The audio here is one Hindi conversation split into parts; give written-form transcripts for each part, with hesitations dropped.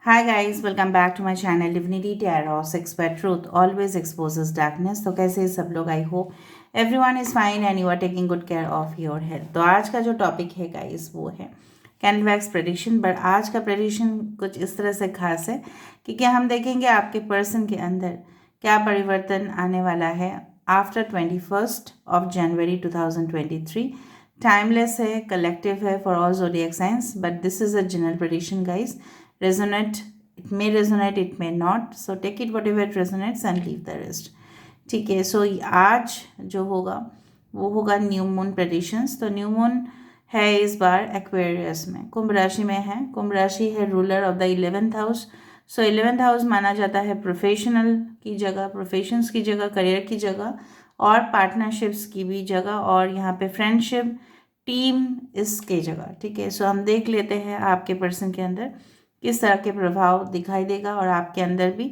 Hi guys, welcome back to my channel Divinity Tarot, Sex by Truth always exposes darkness। तो कैसे सब लोग, I hope everyone is fine and you are taking good care of your health. तो आज का जो टॉपिक है गाइस वो है कैंडलवैक्स प्रेडिक्शन। बट आज का प्रेडिक्शन कुछ इस तरह से खास है कि क्या हम देखेंगे आपके पर्सन के अंदर क्या परिवर्तन आने वाला है आफ्टर 21 जनवरी 2023। टाइमलेस है, कलेक्टिव है for all zodiac science, but this is a general prediction guys. Resonate, it may resonate, it may not, so take it whatever it resonates and leave the rest। ठीक है, सो आज जो होगा वो होगा न्यू मून प्रेडिक्शंस। तो न्यू मून है इस बार एक्वेरियस में, कुंभ राशि में है। कुंभ राशि है ruler of the 11th house. So 11th house माना जाता है प्रोफेशनल की जगह, प्रोफेशंस की जगह, करियर की जगह और पार्टनरशिप्स की भी जगह, और यहाँ पे फ्रेंडशिप, टीम इसके जगह। ठीक है, सो हम देख लेते हैं आपके पर्सन के अंदर किस तरह के प्रभाव दिखाई देगा और आपके अंदर भी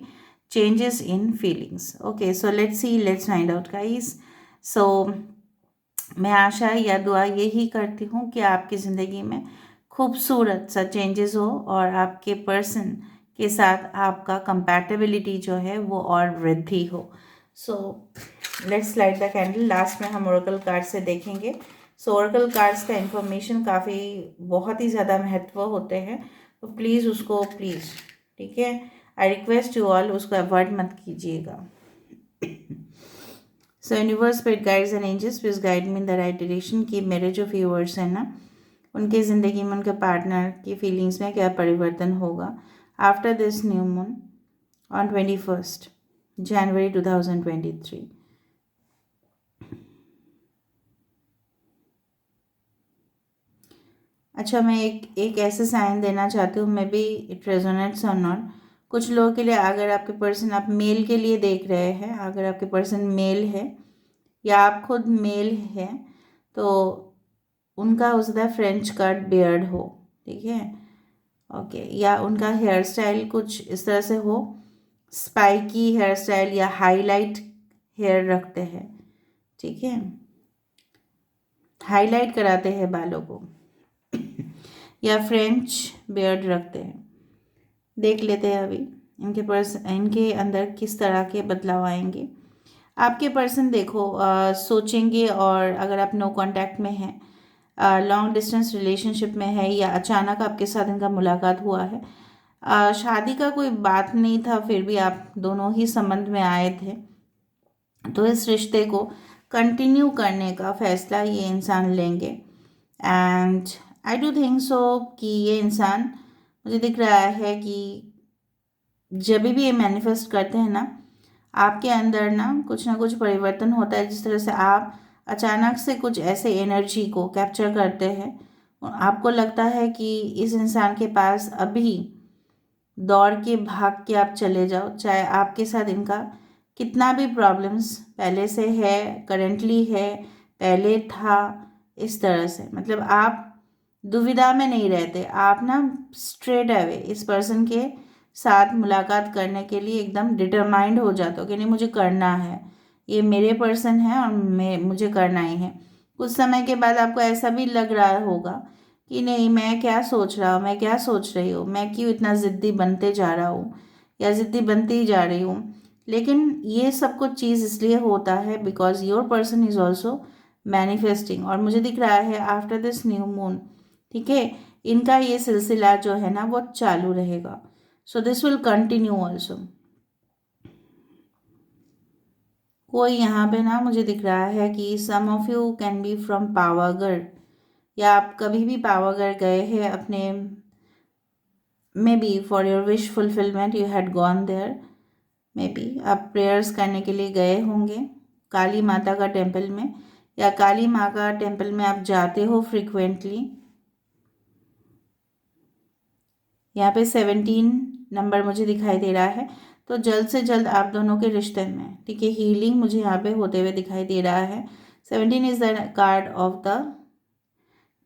changes in feelings. Okay, so let's see, let's find out guys. So मैं आशा या दुआ यही करती हूँ कि आपकी ज़िंदगी में खूबसूरत सा चेंजेस हो और आपके पर्सन के साथ आपका कंपैटिबिलिटी जो है वो और वृद्धि हो। So let's light the candle. Last में हम ओरेकल कार्ड से देखेंगे। सो ओरेकल कार्ड्स का इंफॉर्मेशन काफ़ी बहुत ही ज़्यादा महत्व होते हैं, तो प्लीज़ उसको ठीक है, आई रिक्वेस्ट यू ऑल उसको अवॉइड मत कीजिएगा। So universe, spirit guides and angels please guide me in the right direction कि मेरे जो व्यूअर्स हैं ना उनके ज़िंदगी में उनके पार्टनर की फीलिंग्स में क्या परिवर्तन होगा after this new moon on 21 जनवरी 2023। अच्छा, मैं एक ऐसे साइन देना चाहती हूँ, मे बी इट रेजोनेट्स और नॉट। कुछ लोगों के लिए, अगर आपके पर्सन, आप मेल के लिए देख रहे हैं, अगर आपके पर्सन मेल है या आप खुद मेल हैं तो उनका हो सकता है फ्रेंच कट बियर्ड हो। ठीक है, ओके, या उनका हेयर स्टाइल कुछ इस तरह से हो, स्पाइकी हेयर स्टाइल या हाईलाइट हेयर रखते हैं। ठीक है, हाईलाइट कराते हैं बालों को या फ्रेंच बियर्ड रखते हैं। देख लेते हैं अभी इनके अंदर किस तरह के बदलाव आएंगे। आपके पर्सन देखो सोचेंगे, और अगर आप नो कांटेक्ट में हैं, लॉन्ग डिस्टेंस रिलेशनशिप में है, या अचानक आपके साथ इनका मुलाकात हुआ है, शादी का कोई बात नहीं था फिर भी आप दोनों ही संबंध में आए थे, तो इस रिश्ते को कंटिन्यू करने का फैसला ये इंसान लेंगे। And I do think so कि ये इंसान, मुझे दिख रहा है कि जब भी ये मैनिफेस्ट करते हैं ना, आपके अंदर ना कुछ परिवर्तन होता है। जिस तरह से आप अचानक से कुछ ऐसे एनर्जी को कैप्चर करते हैं, आपको लगता है कि इस इंसान के पास अभी दौड़ के भाग के आप चले जाओ, चाहे आपके साथ इनका कितना भी प्रॉब्लम्स पहले से है, करेंटली है, पहले था, इस तरह से, मतलब आप दुविधा में नहीं रहते। आप ना स्ट्रेट अवे इस पर्सन के साथ मुलाकात करने के लिए एकदम डिटरमाइंड हो जाते हो कि नहीं, मुझे करना है, ये मेरे पर्सन है और मुझे करना ही है। कुछ समय के बाद आपको ऐसा भी लग रहा होगा कि नहीं, मैं क्या सोच रहा हूँ, मैं क्या सोच रही हूँ, मैं क्यों इतना ज़िद्दी बनते जा रहा हूँ या ज़िद्दी बनती ही जा रही हूँ। लेकिन ये सब कुछ चीज़ इसलिए होता है because your person is also manifesting. और मुझे दिख रहा है आफ्टर दिस न्यू मून, ठीक है, इनका ये सिलसिला जो है ना वो चालू रहेगा। So this will continue also. कोई यहाँ पे ना मुझे दिख रहा है कि some of you can be from Pavagadh, या आप कभी भी पावागढ़ गए हैं अपने, maybe for your wish fulfilment you had gone there, maybe आप प्रेयर्स करने के लिए गए होंगे काली माता का टेम्पल में, या काली माँ का टेम्पल में आप जाते हो फ्रिक्वेंटली। यहाँ पे 17 नंबर मुझे दिखाई दे रहा है, तो जल्द से जल्द आप दोनों के रिश्ते में, ठीक है, हीलिंग मुझे यहाँ पे होते हुए दिखाई दे रहा है। 17 is the card of the,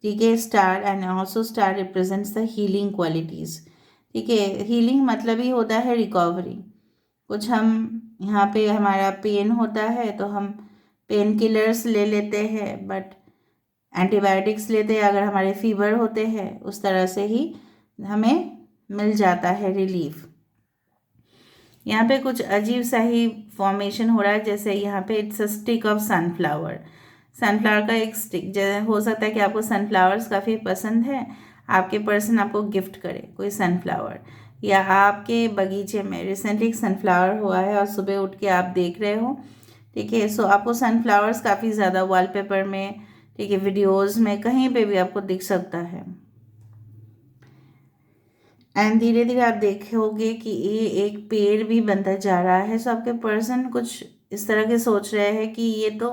ठीक है, star, and also star represents the healing qualities. ठीक है, हीलिंग मतलब ही होता है रिकवरी। कुछ हम यहाँ पे हमारा पेन होता है तो हम पेन किलर्स ले लेते हैं, बट एंटीबायोटिक्स लेते हैं अगर हमारे फीवर होते हैं, उस तरह से ही हमें मिल जाता है रिलीफ। यहाँ पे कुछ अजीब सा ही फॉर्मेशन हो रहा है, जैसे यहाँ पे it's a stick of sunflower. Sunflower का एक स्टिक, जैसे हो सकता है कि आपको सनफ्लावर्स काफ़ी पसंद है, आपके पर्सन आपको गिफ्ट करे कोई सनफ्लावर, या आपके बगीचे में रिसेंटली एक सनफ्लावर हुआ है और सुबह उठ के आप देख रहे हो, ठीक है। सो आपको सनफ्लावर्स काफ़ी ज़्यादा वॉलपेपर में, ठीक है, वीडियोज़ में, कहीं पे भी आपको दिख सकता है। एंड धीरे धीरे आप देखोगे कि ये एक पेड़ भी बनता जा रहा है। सो आपके पर्सन कुछ इस तरह के सोच रहे हैं कि ये तो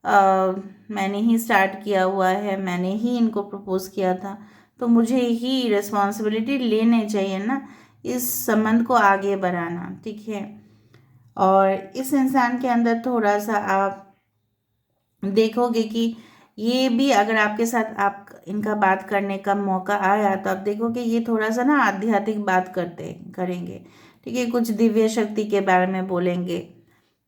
मैंने ही स्टार्ट किया हुआ है, मैंने ही इनको प्रपोज किया था, तो मुझे ही रिस्पॉन्सिबिलिटी लेने चाहिए ना इस संबंध को आगे बढ़ाना, ठीक है। और इस इंसान के अंदर थोड़ा सा आप देखोगे कि ये भी, अगर आपके साथ आप इनका बात करने का मौका आया तो आप देखोगे ये थोड़ा सा ना आध्यात्मिक बात करेंगे, ठीक है, कुछ दिव्य शक्ति के बारे में बोलेंगे।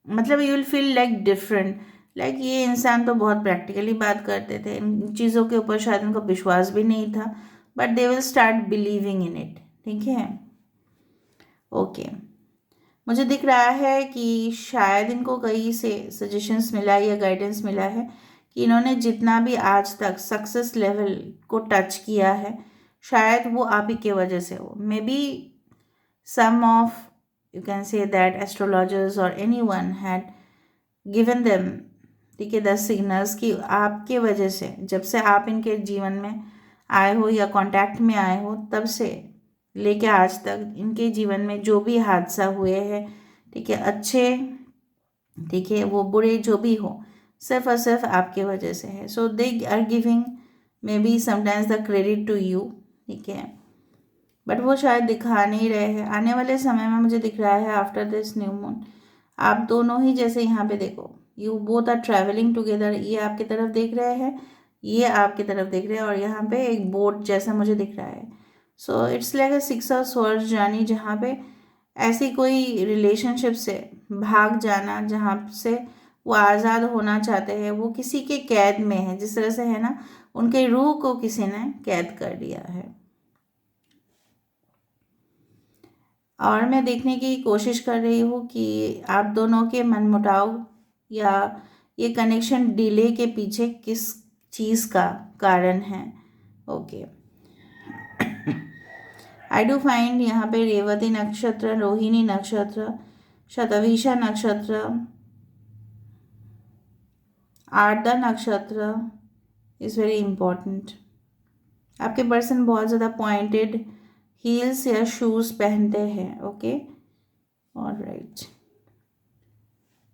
मतलब you will feel like different, like ये इंसान तो बहुत प्रैक्टिकली बात करते थे, इन चीज़ों के ऊपर शायद उनको विश्वास भी नहीं था, but they will start believing in it, ठीक है। ओके, मुझे दिख रहा है कि शायद इनको कहीं से सजेशंस मिला या गाइडेंस मिला है कि इन्होंने जितना भी आज तक सक्सेस लेवल को टच किया है, शायद वो आप ही के वजह से हो। Maybe some of, you can say that astrologers और anyone had given them, ठीक है, द सिग्नल्स कि आपके वजह से, जब से आप इनके जीवन में आए हो या कांटेक्ट में आए हो, तब से लेके आज तक इनके जीवन में जो भी हादसा हुए हैं, ठीक है, अच्छे, ठीक है, वो बुरे जो भी हो, सिर्फ और सिर्फ आपके वजह से है। So they are giving maybe sometimes the credit to you, ठीक है, बट वो शायद दिखा नहीं रहे हैं। आने वाले समय में मुझे दिख रहा है आफ्टर दिस न्यू मून आप दोनों ही, जैसे यहाँ पे देखो, you both are travelling together, ये आपकी तरफ देख रहे हैं, ये आपकी तरफ देख रहे हैं, और यहाँ पे एक बोट जैसा मुझे दिख रहा है। So it's like a 6 of swords journey, जहाँ पे ऐसी कोई रिलेशनशिप से भाग जाना जहाँ से वो आज़ाद होना चाहते हैं, वो किसी के कैद में है, जिस तरह से है ना, उनके रूह को किसी ने कैद कर लिया है। और मैं देखने की कोशिश कर रही हूँ कि आप दोनों के मनमुटाव या ये कनेक्शन डिले के पीछे किस चीज़ का कारण है। ओके, आई डू फाइंड यहाँ पे रेवती नक्षत्र, रोहिणी नक्षत्र, शतविशा नक्षत्र, आर्द्रा नक्षत्र इज़ वेरी इम्पॉर्टेंट। आपके पर्सन बहुत ज़्यादा पॉइंटेड हील्स या शूज़ पहनते हैं, okay, alright,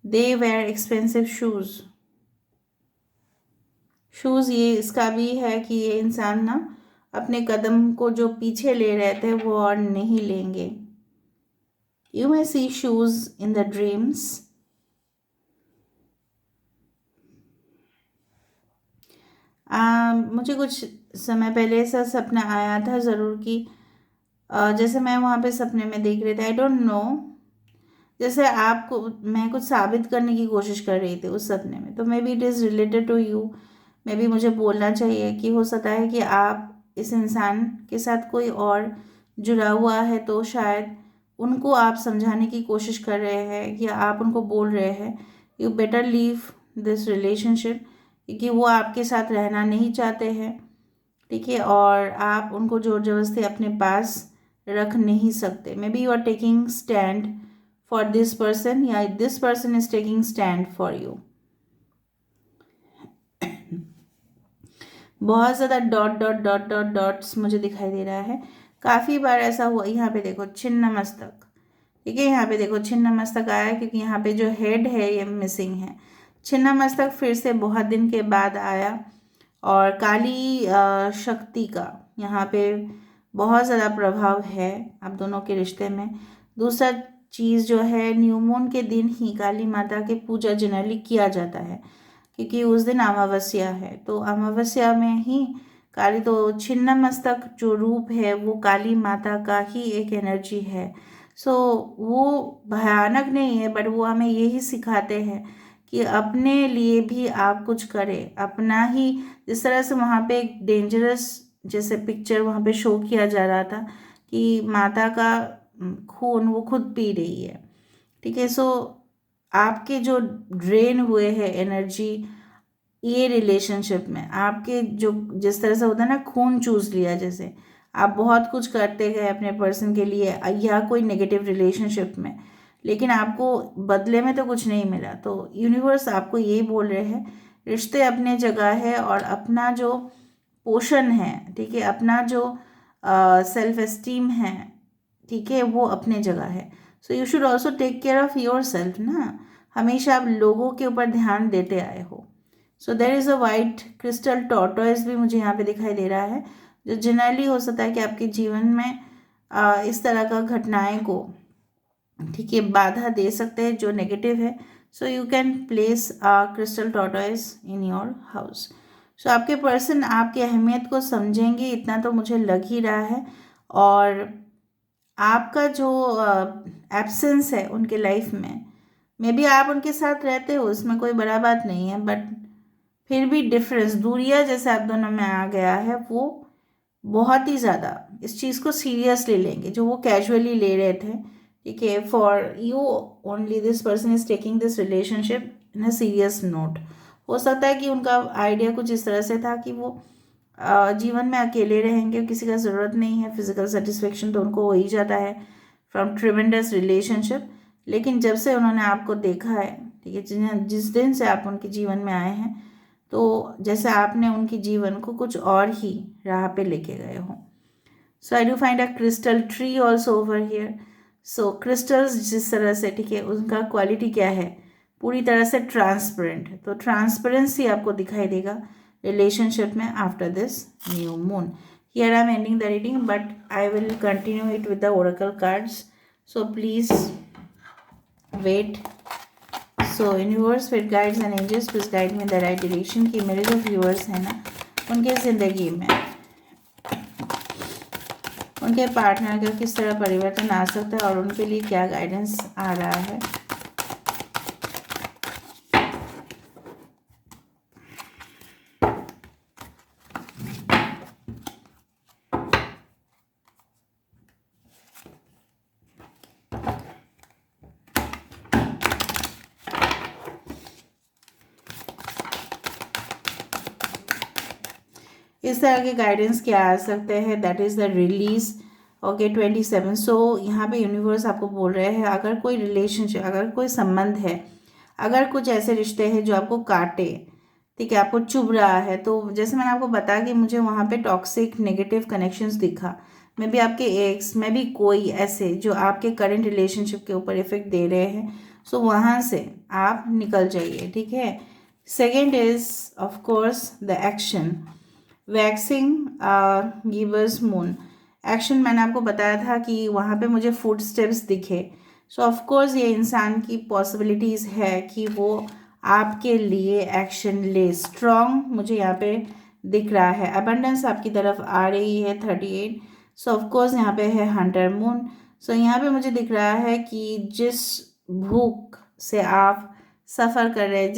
they wear expensive shoes. Shoes ये इसका भी है कि ये इंसान ना अपने कदम को जो पीछे ले रहे थे वो और नहीं लेंगे। You may see shoes in the dreams. मुझे कुछ समय पहले ऐसा सपना आया था ज़रूर कि जैसे मैं वहाँ पे सपने में देख रही थी, आई डोंट नो, जैसे आपको मैं कुछ साबित करने की कोशिश कर रही थी उस सपने में, तो maybe it is related to you. Maybe मुझे बोलना चाहिए कि हो सकता है कि आप इस इंसान के साथ कोई और जुड़ा हुआ है, तो शायद उनको आप समझाने की कोशिश कर रहे हैं या आप उनको बोल रहे हैं you better leave this relationship, क्योंकि वो आपके साथ रहना नहीं चाहते हैं, ठीक है, और आप उनको जोर जबरदस्ती अपने पास रख नहीं सकते। Maybe you are taking stand for this person या this person is taking stand for you. बहुत ज़्यादा dot dot dot dot dots मुझे दिखाई दे रहा है। काफ़ी बार ऐसा हुआ, यहाँ पे देखो छिन्न मस्तक, ठीक है, यहाँ पे देखो छिन्न मस्तक आया है, क्योंकि यहाँ पे जो हेड है ये मिसिंग है। छिन्न मस्तक फिर से बहुत दिन के बाद आया, और काली शक्ति का यहाँ पे बहुत ज़्यादा प्रभाव है आप दोनों के रिश्ते में। दूसरा चीज़ जो है, न्यू मून के दिन ही काली माता के पूजा जनरली किया जाता है, क्योंकि उस दिन अमावस्या है, तो अमावस्या में ही काली, तो छिन्न मस्तक जो रूप है वो काली माता का ही एक एनर्जी है। सो वो भयानक नहीं है, बट वो हमें यही सिखाते हैं कि अपने लिए भी आप कुछ करें, अपना ही, जिस तरह से वहाँ पे एक डेंजरस जैसे पिक्चर वहाँ पे शो किया जा रहा था कि माता का खून वो खुद पी रही है, ठीक है। सो आपके जो ड्रेन हुए हैं एनर्जी ये रिलेशनशिप में, आपके जो जिस तरह से होता है ना खून चूस लिया, जैसे आप बहुत कुछ करते गए अपने पर्सन के लिए या कोई नेगेटिव रिलेशनशिप में, लेकिन आपको बदले में तो कुछ नहीं मिला। तो यूनिवर्स आपको ये बोल रहे हैं रिश्ते अपने जगह है और अपना जो पोषण है, ठीक है, अपना जो सेल्फ एस्टीम है, ठीक है, वो अपने जगह है। So you should also take care of yourself ना। हमेशा आप लोगों के ऊपर ध्यान देते आए हो। So there is a white crystal tortoise भी मुझे यहाँ पे दिखाई दे रहा है, जो जनरली हो सकता है कि आपके जीवन में इस तरह का घटनाएं को, ठीक है, बाधा दे सकते हैं जो नेगेटिव है। So you can place crystal tortoise in your house. So आपके पर्सन आपकी अहमियत को समझेंगे, इतना तो मुझे लग ही रहा है। और आपका जो एब्सेंस है उनके लाइफ में, मे बी आप उनके साथ रहते हो, उसमें कोई बड़ा बात नहीं है, बट फिर भी डिफरेंस, दूरिया जैसे आप दोनों में आ गया है, वो बहुत ही ज़्यादा इस चीज़ को सीरियसली लेंगे जो वो कैजुअली ले रहे थे, ठीक है। For you only this person is taking this relationship in a serious note. हो सकता है कि उनका आइडिया कुछ इस तरह से था कि वो जीवन में अकेले रहेंगे, किसी का ज़रूरत नहीं है, फिजिकल सेटिस्फेक्शन तो उनको हो ही जाता है फ्रॉम ट्रिमेंडस रिलेशनशिप। लेकिन जब से उन्होंने आपको देखा है, ठीक है, जिस दिन से आप उनके जीवन में आए हैं, तो जैसे आपने उनके जीवन को कुछ और ही राह पे लेके गए हो। So I do find a crystal tree also over here. So crystals जिस तरह से, ठीक है, उनका क्वालिटी क्या है, पूरी तरह से ट्रांसपेरेंट। तो ट्रांसपेरेंसी आपको दिखाई देगा रिलेशनशिप में after this new moon. Here I am ending the reading, but I will continue it with the oracle cards. So please wait. So universe, फिर guides and angels, please guide me the right direction कि मेरे जो व्यूअर्स हैं ना, उनके ज़िंदगी में उनके पार्टनर का किस तरह परिवर्तन आ सकता है और उनके लिए क्या गाइडेंस आ रहा है। इस तरह के गाइडेंस क्या आ सकते हैं, that is the release. Okay 27। सो यहाँ पे यूनिवर्स आपको बोल रहे हैं अगर कोई रिलेशनशिप, अगर कोई संबंध है, अगर कुछ ऐसे रिश्ते हैं जो आपको काटे, ठीक है, आपको चुभ रहा है, तो जैसे मैंने आपको बताया कि मुझे वहाँ पे टॉक्सिक नेगेटिव कनेक्शंस दिखा, मे बी आपके एक्स में भी कोई ऐसे जो आपके करंट रिलेशनशिप के ऊपर इफेक्ट दे रहे हैं। सो वहाँ से आप निकल जाइए, ठीक है। Second is of course the action, waxing givers moon. Action मैंने आपको बताया था कि वहाँ पे मुझे फुट स्टेप्स दिखे। सो ऑफ कोर्स ये इंसान की पॉसिबिलिटीज़ है कि वो आपके लिए एक्शन ले। स्ट्रॉन्ग मुझे यहाँ पे दिख रहा है, अबंडेंस आपकी तरफ आ रही है 38। सो ऑफ कोर्स यहाँ पे है हंटर मून। सो यहाँ पे मुझे दिख रहा है कि जिस भूख से आप सफ़र कर रहे हैं,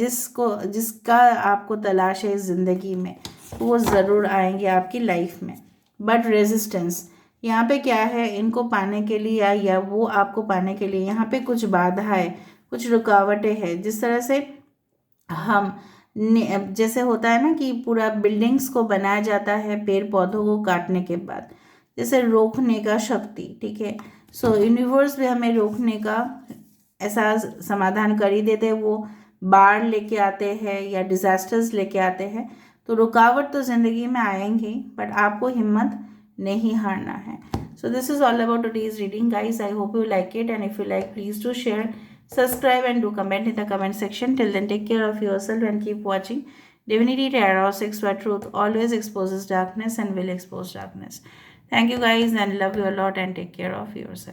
जिसका आपको तलाश है इस ज़िंदगी में, वो ज़रूर आएंगे आपकी लाइफ में। बट रेजिस्टेंस यहाँ पे क्या है, इनको पाने के लिए या वो आपको पाने के लिए यहाँ पे कुछ बाधाएं, कुछ रुकावटें हैं। जिस तरह से हम जैसे होता है ना कि पूरा बिल्डिंग्स को बनाया जाता है पेड़ पौधों को काटने के बाद, जैसे रोकने का शक्ति, ठीक है। सो यूनिवर्स भी हमें रोकने का ऐसा समाधान कर ही देते हैं। वो बाढ़ लेके आते हैं या डिजास्टर्स लेके आते हैं, तो रुकावट तो ज़िंदगी में आएंगी, बट आपको हिम्मत नहीं हारना है। So this is all about today's reading guys. I hope you like it, and if you like, please do share, subscribe, and do comment in the comment section. Till then, take care of yourself and keep watching Divinity Tarot 6, where truth always exposes darkness and will expose darkness. Thank you guys, and love you a lot, and take care of yourself.